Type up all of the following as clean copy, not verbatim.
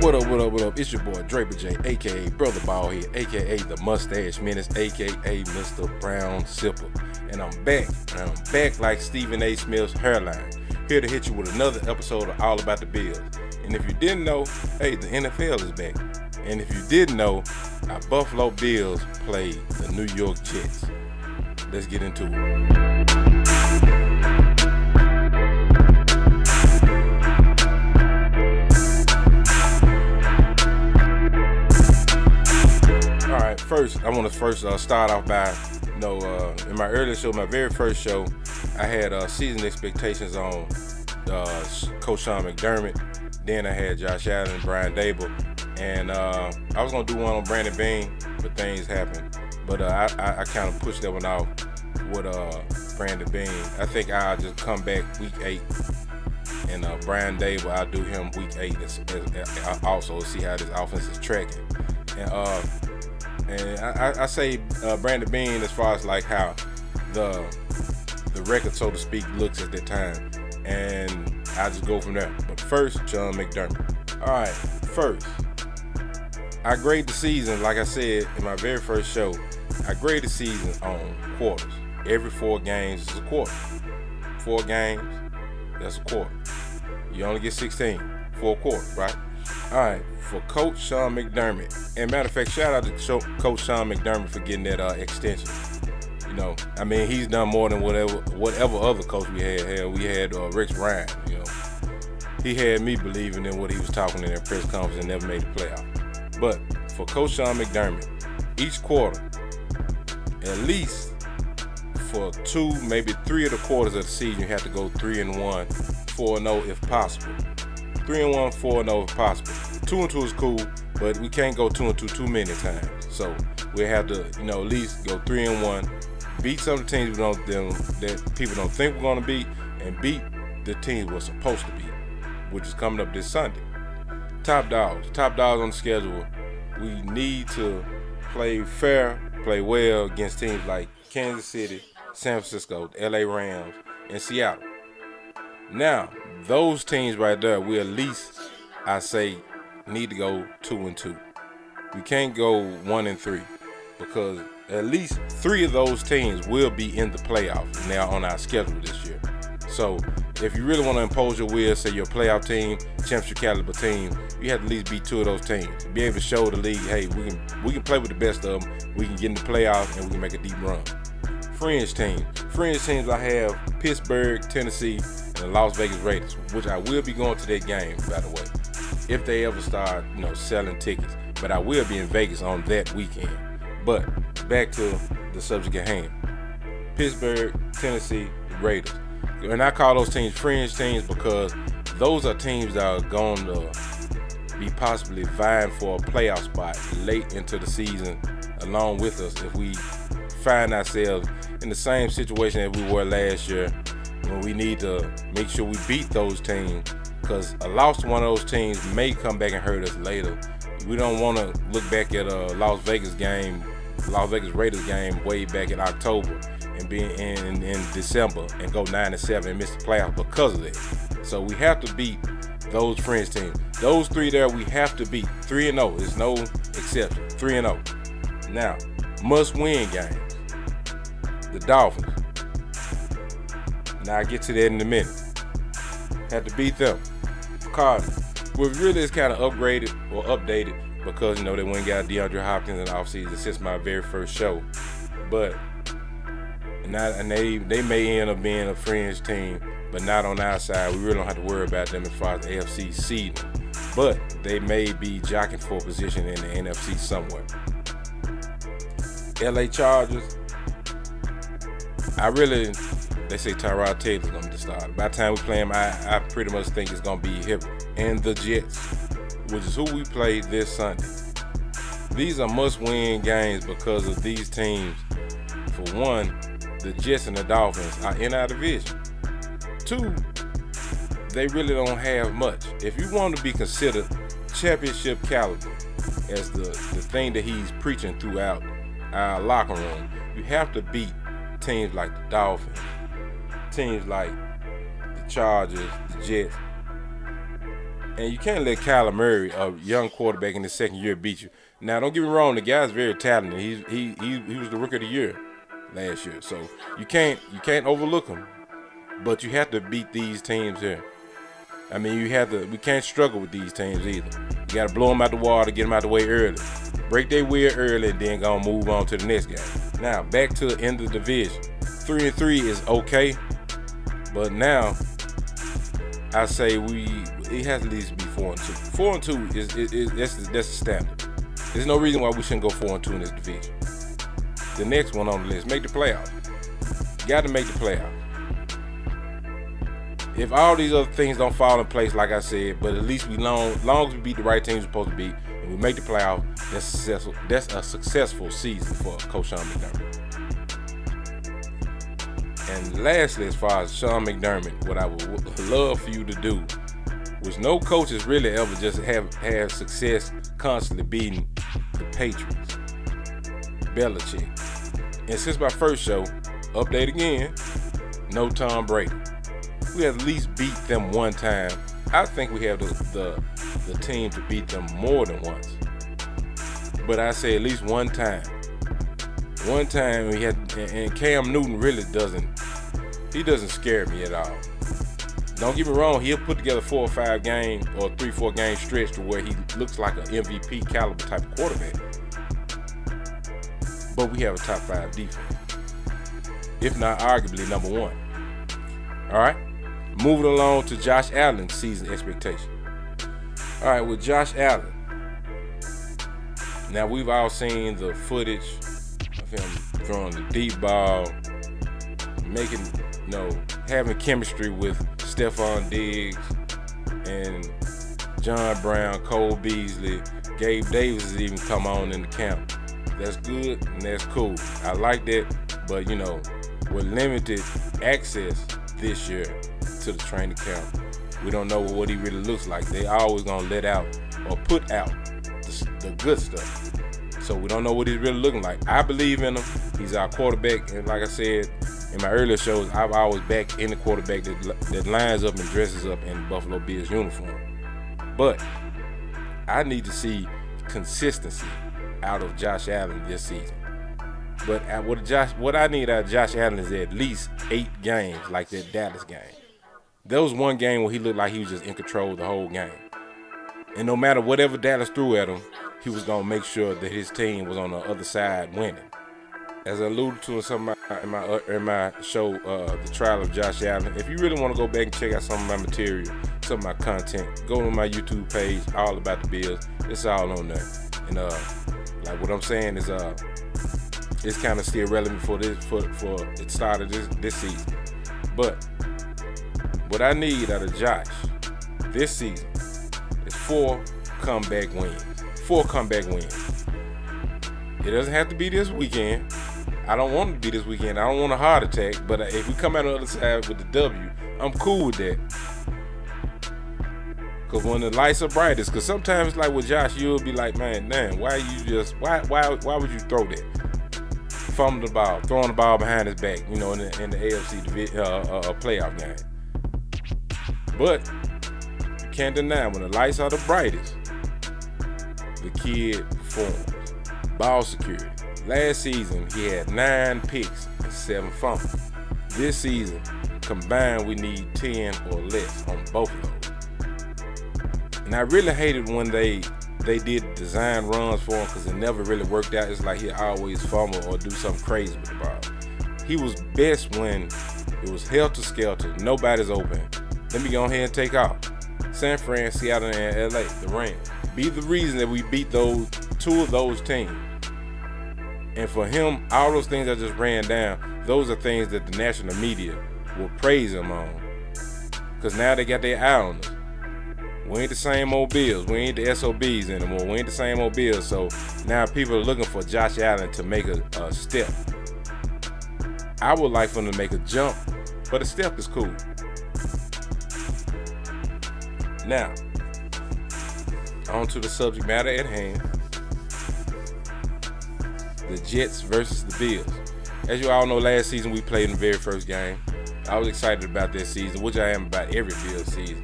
What up, what up, what up? It's your boy Draper J, aka Brother Ballhead, aka the Mustache Menace, aka Mr. Brown Sipper. And I'm back like Stephen A. Smith's hairline, here to hit you with another episode of All About the Bills. And if you didn't know, hey, the NFL is back. And if you didn't know, our Buffalo Bills played the New York Jets. Let's get into it. First, I want to start off by, in my earlier show, my very first show, I had season expectations on Coach Sean McDermott. Then I had Josh Allen and Brian Dable. And I was going to do one on Brandon Beane, but things happened. But I kind of pushed that one off with Brandon Beane. I think I'll just come back week 8. And Brian Dable, I'll do him week 8 as also see how this offense is tracking. And I say Brandon Beane as far as like how the record, so to speak, looks at that time, and I just go from there. But first, Sean McDermott. All right, first, I grade the season, like I said in my very first show, I grade the season on quarters. Every 4 games is a quarter. 4 games, that's a quarter. You only get 16 for a quarter, right? All right, for Coach Sean McDermott. And matter of fact, shout out to Coach Sean McDermott for getting that extension. He's done more than whatever other coach we had. Hell, we had Rex Ryan. He had me believing in what he was talking in that press conference and never made the playoff. But for Coach Sean McDermott, each quarter, at least for 2, maybe 3 of the quarters of the season, you have to go 3-1, 4-0 if possible. 3-1, 4-0 if possible. 2-2 is cool, but we can't go 2-2 too many times. So we have to, at least go 3-1, beat some of the teams that people don't think we're gonna beat, and beat the teams we're supposed to beat, which is coming up this Sunday. Top dogs on the schedule. We need to play fair, play well against teams like Kansas City, San Francisco, LA Rams, and Seattle. Now, those teams right there, we at least, I say, need to go 2-2. We can't go 1-3 because at least 3 of those teams will be in the playoffs now on our schedule this year. So if you really want to impose your will, say you're a playoff team, championship caliber team, you have to at least beat 2 of those teams. Be able to show the league, hey, we can play with the best of them, we can get in the playoffs, and we can make a deep run. Fringe teams, I have Pittsburgh, Tennessee, and the Las Vegas Raiders, which I will be going to that game, by the way, if they ever start, selling tickets. But I will be in Vegas on that weekend. But back to the subject at hand. Pittsburgh, Tennessee, Raiders. And I call those teams fringe teams because those are teams that are going to be possibly vying for a playoff spot late into the season along with us if we find ourselves in the same situation that we were last year, when we need to make sure we beat those teams, because a loss to one of those teams may come back and hurt us later. We don't want to look back at a Las Vegas Raiders game way back in October and be in December and go 9-7 and miss the playoffs because of that. So we have to beat those fringe teams. Those 3 there we have to beat. 3-0. There's no exception. 3-0. Now, must-win games. The Dolphins. Now I get to that in a minute. Have to beat them. Cardinals. We've really is kind of upgraded or updated because they went and got DeAndre Hopkins in the offseason since my very first show. But they may end up being a fringe team, but not on our side. We really don't have to worry about them as far as AFC seeding. But they may be jockeying for a position in the NFC somewhere. LA Chargers. They say Tyrod Taylor's going to be the starter. By the time we play him, I pretty much think it's going to be him. And the Jets, which is who we play this Sunday. These are must-win games because of these teams. For one, the Jets and the Dolphins are in our division. 2, they really don't have much. If you want to be considered championship caliber as the thing that he's preaching throughout our locker room, you have to beat teams like the Dolphins, teams like the Chargers, the Jets, And you can't let Kyler Murray, a young quarterback in his second year, beat you. Now, don't get me wrong, the guy's very talented. He was the rookie of the year last year, so you can't overlook him. But you have to beat these teams here. I mean, we can't struggle with these teams either. You got to blow them out the water, get them out the way early, break their wheel early, and then go move on to the next game. Now, back to the end of the division. 3-3 is okay, but now I say it has to at least be 4-2. 4-2 that's the standard. There's no reason why we shouldn't go 4-2 in this division. The next one on the list, make the playoffs. You got to make the playoffs. If all these other things don't fall in place, like I said, but at least long as we beat the right teams we're supposed to beat, and we make the playoffs, that's a successful season for Coach Sean McDermott. And lastly, as far as Sean McDermott, what I would love for you to do, which no coaches really ever just have success constantly beating the Patriots, Belichick. And since my first show, update again, no Tom Brady. We at least beat them one time. I think we have the team to beat them more than once. But I say at least one time. One time we had, and Cam Newton really doesn't scare me at all. Don't get me wrong, he'll put together 4 or 5 game or 3-4 game stretch to where he looks like an MVP caliber type of quarterback. But we have a top 5 defense, if not arguably number 1. All right, moving along to Josh Allen's season expectation. All right, with Josh Allen, now we've all seen the footage of him throwing the deep ball, having chemistry with Stephon Diggs and John Brown, Cole Beasley, Gabe Davis has even come on in the camp. That's good and that's cool. I like that, but with limited access this year to the training camp, we don't know what he really looks like. They always gonna let out or put out the good stuff. So we don't know what he's really looking like. I believe in him. He's our quarterback, and like I said in my earlier shows, I've always backed any quarterback that lines up and dresses up in Buffalo Bills uniform. But I need to see consistency out of Josh Allen this season. But what I need out of Josh Allen is at least 8 games like that Dallas game. There was one game where he looked like he was just in control the whole game. And no matter whatever Dallas threw at him, he was going to make sure that his team was on the other side winning. As I alluded to in my show, The Trial of Josh Allen, if you really want to go back and check out some of my material, some of my content, go to my YouTube page, All About the Bills. It's all on there. And like what I'm saying is it's kind of still relevant for it started this season. But what I need out of Josh this season is 4 comeback wins. 4 comeback wins. It doesn't have to be this weekend. I don't want it to be this weekend. I don't want a heart attack. But if we come out on the other side with the W, I'm cool with that. Because when the lights are brightest, because sometimes like with Josh, you'll be like, man, why would you throw that? Fumble the ball, throwing the ball behind his back, in the AFC playoff game. But you can't deny when the lights are the brightest, the kid performs. Ball security. Last season, he had 9 picks and 7 fumbles. This season, combined, we need 10 or less on both of those. And I really hated when they did design runs for him because it never really worked out. It's like he always fumble or do something crazy with the ball. He was best when it was helter-skelter, nobody's open. Let me go ahead and take off. San Fran, Seattle, and LA, the Rams. Be the reason that we beat 2 of those teams. And for him, all those things I just ran down, those are things that the national media will praise him on. Because now they got their eye on us. We ain't the same old Bills. We ain't the SOBs anymore. We ain't the same old Bills. So now people are looking for Josh Allen to make a step. I would like for him to make a jump, but a step is cool. Now, on to the subject matter at hand. The Jets versus the Bills. As you all know, last season we played in the very first game. I was excited about that season, which I am about every Bills season.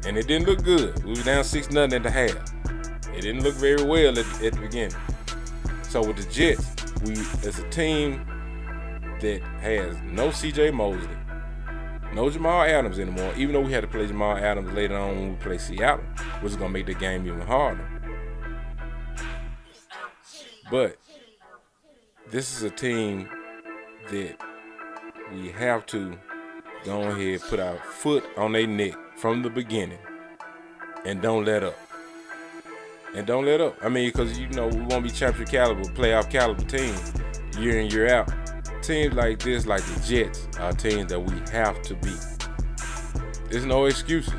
And it didn't look good. We were down 6-0 at the half. It didn't look very well at the beginning. So with the Jets, we as a team that has no CJ Mosley, no Jamal Adams anymore, even though we had to play Jamal Adams later on when we play Seattle, which is going to make the game even harder. But this is a team that we have to go ahead, put our foot on their neck from the beginning and don't let up. And don't let up. I mean, because, we won't be championship caliber, playoff caliber teams year in, year out. Teams like this, like the Jets, are teams that we have to beat. There's no excuses.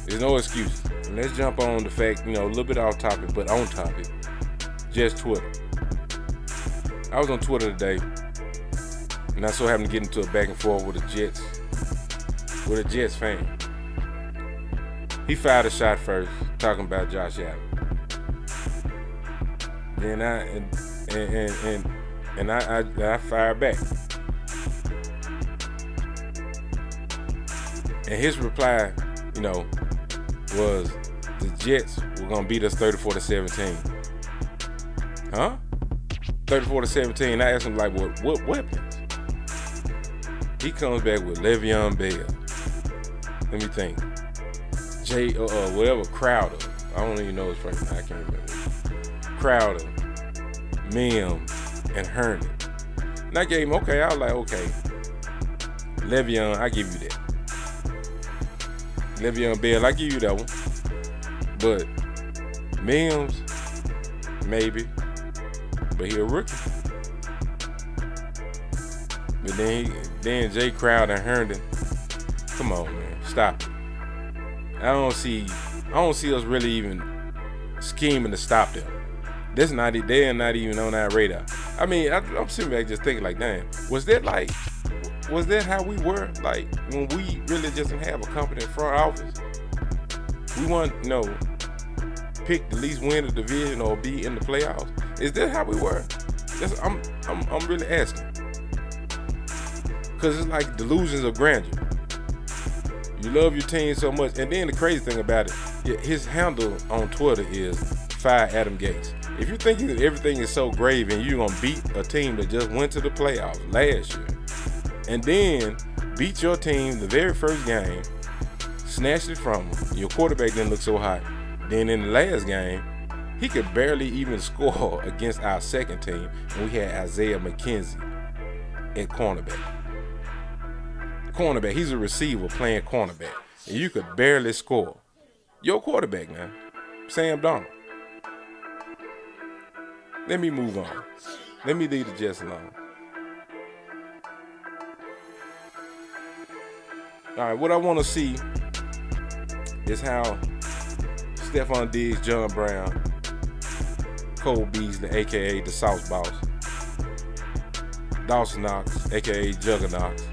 There's no excuses. And let's jump on the fact, a little bit off topic, but on topic. Jets Twitter. I was on Twitter today, and I so happened to get into a back and forth with a Jets fan. He fired a shot first, talking about Josh Allen. Then I fired back. And his reply, was the Jets were gonna beat us 34-17. Huh? 34-17. I asked him what weapons? He comes back with Le'Veon Bell. Let me think. Crowder. I don't even know his first name. I can't remember. Crowder, Mims, and Herndon. And I gave him, okay, I was like, okay. Le'Veon, I give you that. Le'Veon Bell, I give you that one. But Mims, maybe. But he a rookie. But then Jay Crowder and Herndon, come on, man, stop it. I don't see us really even scheming to stop them. They're not even on our radar. I mean, I'm sitting back just thinking dang, was that how we were? Like when we really just didn't have a competent front office? We want, pick the least win the division or be in the playoffs. Is that how we were? I'm really asking. Cause it's like delusions of grandeur. You love your team so much, and then the crazy thing about it, his handle on Twitter is Fire Adam Gates. If you think that everything is so grave and you're gonna beat a team that just went to the playoffs last year, and then beat your team the very first game, snatched it from them, your quarterback didn't look so hot. Then in the last game, he could barely even score against our second team, and we had Isaiah McKenzie at cornerback. He's a receiver playing cornerback, and you could barely score. Your quarterback now, Sam Darnold. Let me move on. Let me leave the Jets alone. All right, what I want to see is how Stephon Diggs, John Brown, Cole Beasley, a.k.a. the Sauce Boss, Dawson Knox, a.k.a. Juggernaut,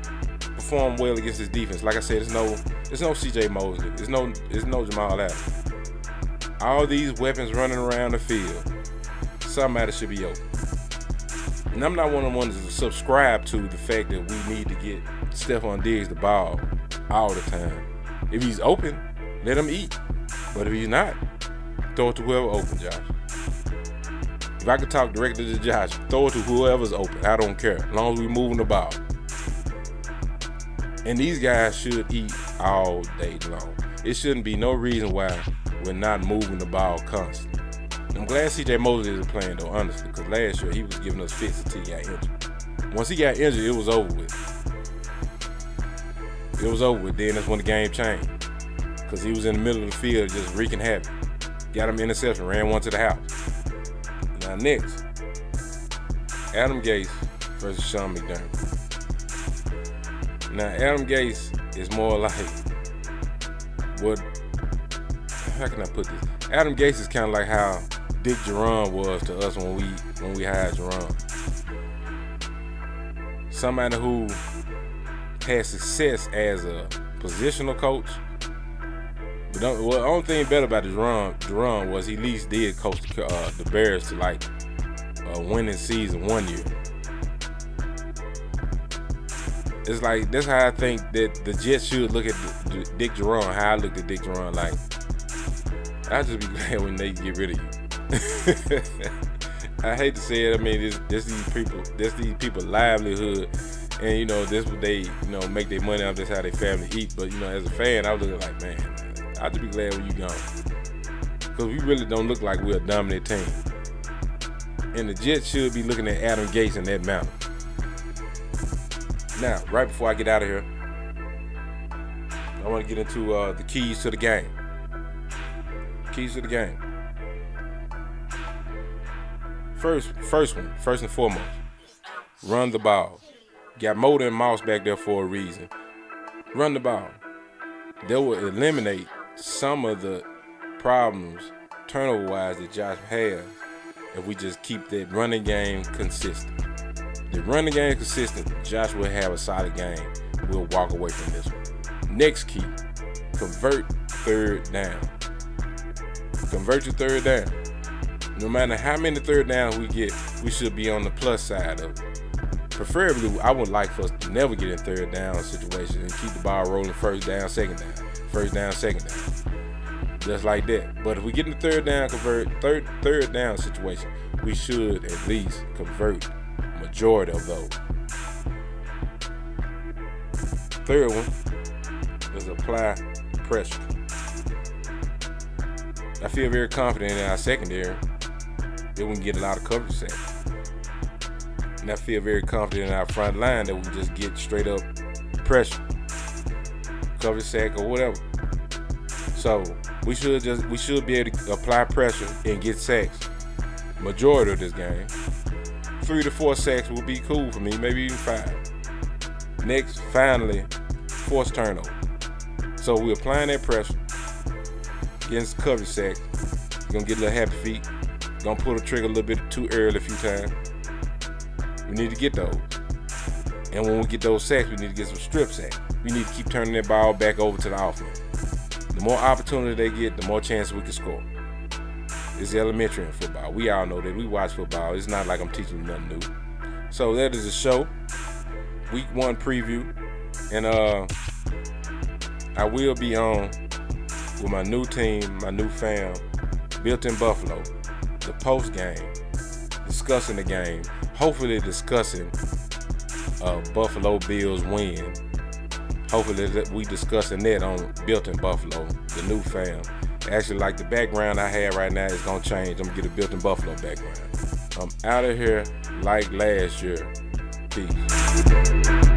perform well against his defense. Like I said, there's no CJ Mosley. There's no Jamal Adams. All these weapons running around the field, somebody should be open. And I'm not one of the ones to subscribe to the fact that we need to get Stephon Diggs the ball all the time. If he's open, let him eat. But if he's not, throw it to whoever open, Josh. If I could talk directly to Josh, throw it to whoever's open. I don't care, as long as we're moving the ball. And these guys should eat all day long. It shouldn't be no reason why we're not moving the ball constantly. I'm glad CJ Mosley isn't playing though, honestly, because last year he was giving us fits until he got injured. Once he got injured, it was over with. Then that's when the game changed. Because he was in the middle of the field just wreaking havoc. Got him interception, ran one to the house. Now next, Adam Gase versus Sean McDermott. Now Adam Gase is more like how can I put this? Adam Gase is kind of like how Dick Jerome was to us when we hired Jerome. Somebody who had success as a positional coach. But the only thing better about Jerome was he at least did coach the Bears to like a winning season one year. it's like that's how I think that the Jets should look at Dick Geron. How I looked at Dick Geron, like I just be glad when they get rid of you. I hate to say it. I mean, this these people livelihood, and you know this what they make their money off. That's how their family eat. But you know, as a fan, I was looking like, man, I just be glad when you gone, because we really don't look like we're a dominant team. And the Jets should be looking at Adam Gates in that manner. Now, right before I get out of here, I want to get into the keys to the game. Keys to the game. First and foremost, run the ball. Got Motor and Moss back there for a reason. Run the ball. That will eliminate some of the problems turnover-wise that Josh has if we just keep that running game consistent. The running game consistent, Josh will have a solid game. We'll walk away from this one. Next key, convert third down. Convert your third down. No matter how many third downs we get, we should be on the plus side of it. Preferably, I would like for us to never get in third down situations and keep the ball rolling first down, second down. First down, second down. Just like that. But if we get in the third down, third down situation, we should at least convert majority of those. Third one is apply pressure. I feel very confident in our secondary that we can get a lot of coverage sacks. And I feel very confident in our front line that we can just get straight up pressure, coverage sack or whatever. So we should be able to apply pressure and get sacks majority of this game. 3 to 4 sacks will be cool for me, maybe even 5. Next, finally, force turnover. So we're applying that pressure, getting some coverage sacks. You're gonna get a little happy feet. Gonna pull the trigger a little bit too early a few times. We need to get those. And when we get those sacks, we need to get some strip sacks. We need to keep turning that ball back over to the offense. The more opportunity they get, the more chances we can score. It's elementary in football. We all know that. We watch football. It's not like I'm teaching you nothing new. So that is a show. Week 1 preview. And I will be on with my new team, my new fam, Built in Buffalo, the post game, discussing the game, hopefully discussing Buffalo Bills win. Hopefully that we discussing that on Built in Buffalo, the new fam. Actually, like the background I have right now is gonna change. I'm gonna get a Built in Buffalo background. I'm out of here like last year. Peace.